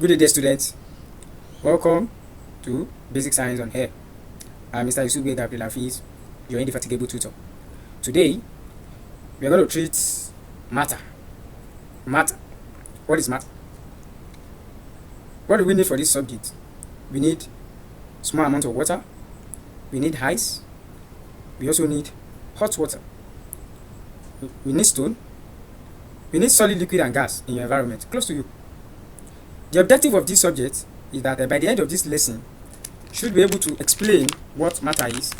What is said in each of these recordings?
Good day, students. Welcome to Basic Science on Air. I'm Mr. Yusuf Gabriel Hafiz, your indefatigable tutor. Today, we are going to treat matter. Matter. What is matter? What do we need for this subject? We need small amount of water. We need ice. We also need hot water. We need stone. We need solid, liquid, and gas in your environment close to you. The objective of this subject is that by the end of this lesson, you should be able to explain what matter is,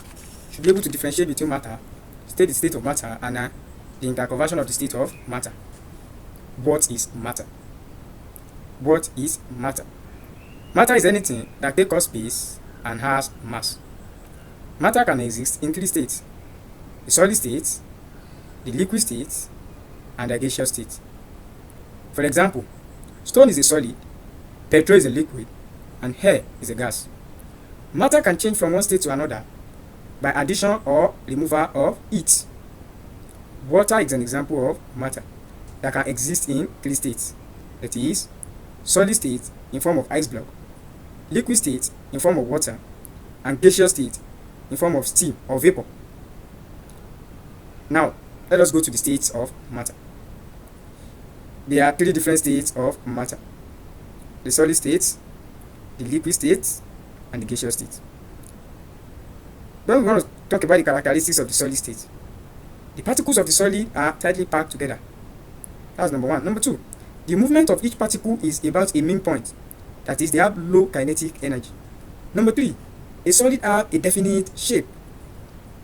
should be able to differentiate between matter, state the state of matter, and the interconversion of the state of matter. What is matter? What is matter? Matter is anything that takes up space and has mass. Matter can exist in three states: the solid state, the liquid state, and the gaseous state. For example, stone is a solid, petrol is a liquid, and air is a gas. Matter can change from one state to another by addition or removal of heat. Water is an example of matter that can exist in three states. That is, solid state in form of ice block, liquid state in form of water, and gaseous state in form of steam or vapor. Now, let us go to the states of matter. There are three different states of matter: the solid state, the liquid state, and the gaseous state. Then we want to talk about the characteristics of the solid state. The particles of the solid are tightly packed together. That's number one. Number two, the movement of each particle is about a mean point. That is, they have low kinetic energy. Number three, a solid has a definite shape.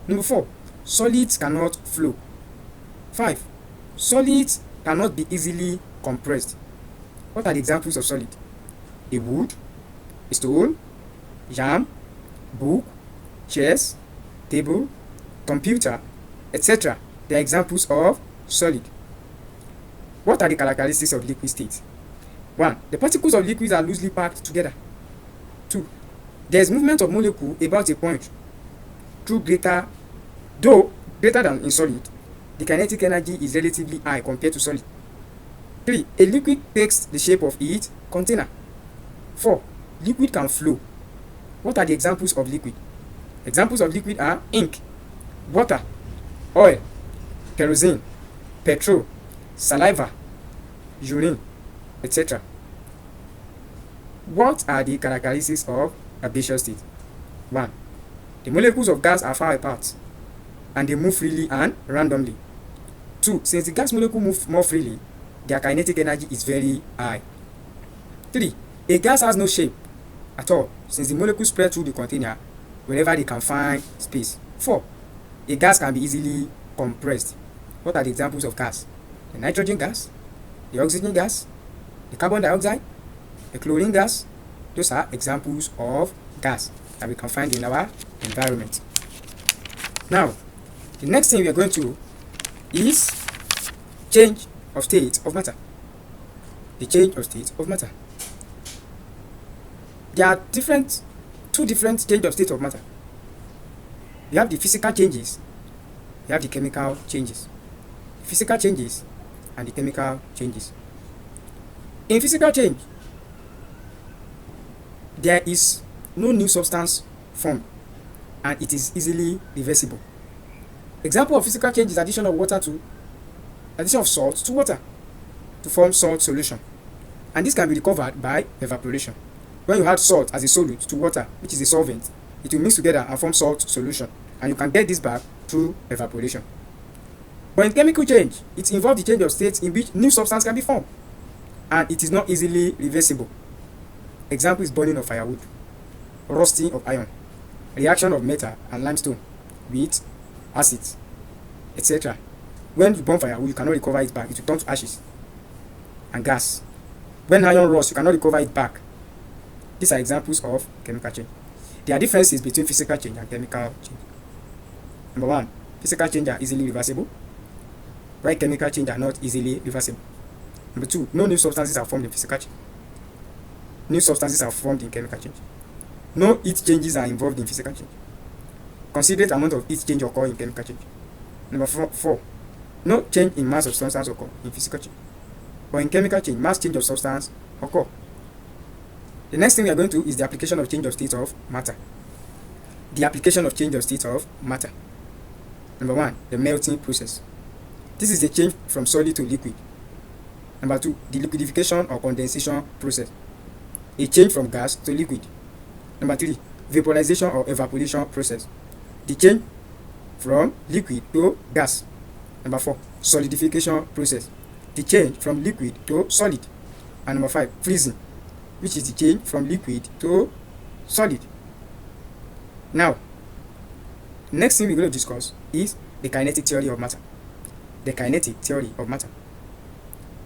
Number four, solids cannot flow. 5. Solids cannot be easily compressed. What are the examples of solid? A wood, a stone, jam, book, chairs, table, computer, etc. They are examples of solid. What are the characteristics of liquid state? 1. The particles of liquids are loosely packed together. 2. There is movement of molecule about a point though greater than in solid. The kinetic energy is relatively high compared to solid. 3. A liquid takes the shape of its container. 4. Liquid can flow. What are the examples of liquid? Examples of liquid are ink, water, oil, kerosene, petrol, saliva, urine, etc. What are the characteristics of a gaseous state? 1. The molecules of gas are far apart and they move freely and randomly. 2. Since the gas molecule move more freely, their kinetic energy is very high. 3. A gas has no shape at all since the molecules spread through the container wherever they can find space. 4. A gas can be easily compressed. What are the examples of gas? The nitrogen gas, the oxygen gas, the carbon dioxide, the chlorine gas. Those are examples of gas that we can find in our environment. Now, the next thing we are going to is change of state of matter. The change of state of matter. There are two different change of state of matter. We have the physical changes, we have the chemical changes. Physical changes and the chemical changes. In physical change, there is no new substance formed and it is easily reversible. Example of physical change is addition of salt to water to form salt solution, and this can be recovered by evaporation. When you add salt as a solute to water, which is a solvent, it will mix together and form salt solution, and you can get this back through evaporation. But in chemical change, it involves the change of state in which new substance can be formed, and it is not easily reversible. Example is burning of firewood, rusting of iron, reaction of metal and limestone with acid, etc. When you burn firewood, you cannot recover it back. It will turn to ashes and gas. When iron rusts, you cannot recover it back. These are examples of chemical change. There are differences between physical change and chemical change. Number 1, physical change are easily reversible, while chemical change are not easily reversible. Number 2, no new substances are formed in physical change. New substances are formed in chemical change. No heat changes are involved in physical change. Considerate amount of heat change occur in chemical change. Number 4, no change in mass of substance occur in physical change. But in chemical change, mass change of substance occur. The next thing we are going to is the application of change of state of matter. The application of change of state of matter. Number 1, the melting process. This is the change from solid to liquid. Number 2, the liquidification or condensation process. A change from gas to liquid. Number 3, vaporization or evaporation process. The change from liquid to gas. Number 4, solidification process. The change from liquid to solid. And number 5, freezing, which is the change from liquid to solid. Now, next thing we're going to discuss is the kinetic theory of matter. The kinetic theory of matter.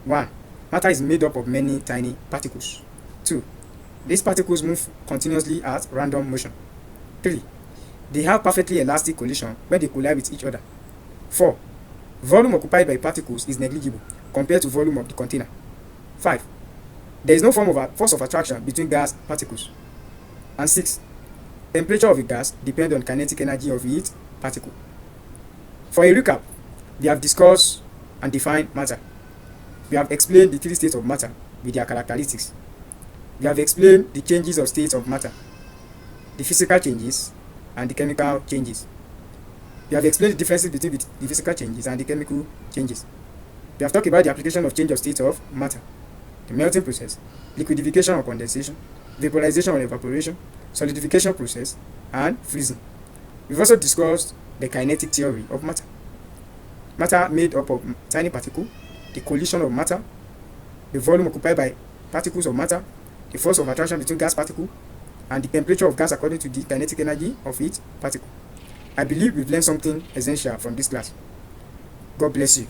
1. Matter is made up of many tiny particles. 2. These particles move continuously at random motion. 3. They have perfectly elastic collision when they collide with each other. 4. Volume occupied by particles is negligible compared to volume of the container. 5. There is no form of force of attraction between gas particles. And 6. Temperature of a gas depends on kinetic energy of each particle. For a recap, we have discussed and defined matter. We have explained the 3 states of matter with their characteristics. We have explained the changes of states of matter, the physical changes, and the chemical changes. We have explained the differences between the physical changes and the chemical changes. We have talked about the application of change of state of matter, the melting process, liquidification or condensation, vaporization or evaporation, solidification process, and freezing. We've also discussed the kinetic theory of matter. Matter made up of tiny particles, the collision of matter, the volume occupied by particles of matter, the force of attraction between gas particles, and the temperature of gas according to the kinetic energy of each particle. I believe we've learned something essential from this class. God bless you.